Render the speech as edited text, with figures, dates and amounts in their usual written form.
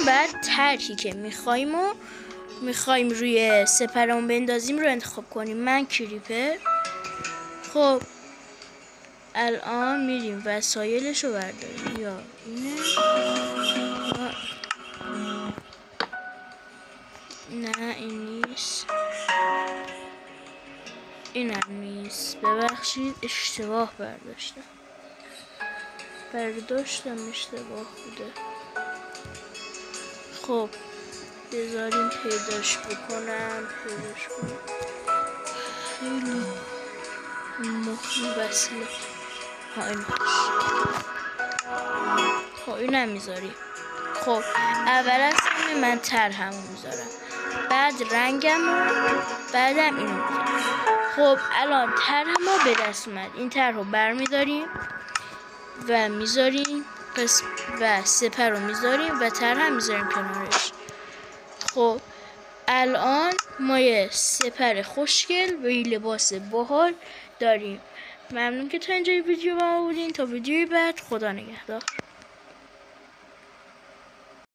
بعد طرحی که میخوایم روی سپرمون بندازیم رو انتخاب کنیم. من کریپر. خب الان میریم وسایلش رو برداریم. یا اینه نه این نیست، اینم نیست، ببخشید اشتباه برداشتم اشتباه بوده. خب بذاریم پیداش بکنم. خیلی مهم وسیله. این خب اینم میذاریم. خب اول از همه من طرحمو میذارم، بعد رنگم، بعدم اینو میذارم. خب الان طرحمو به دست اومد. این طرح رو برمیداریم و میذاریم و سپر رو میذاریم و طرح هم میذاریم کنارش. خب الان ما یه سپر خوشگل و یه لباس باحال داریم. ممنون که تا اینجای ویدیو با ما بودین. تا ویدیوی بعد، خدا نگهدار.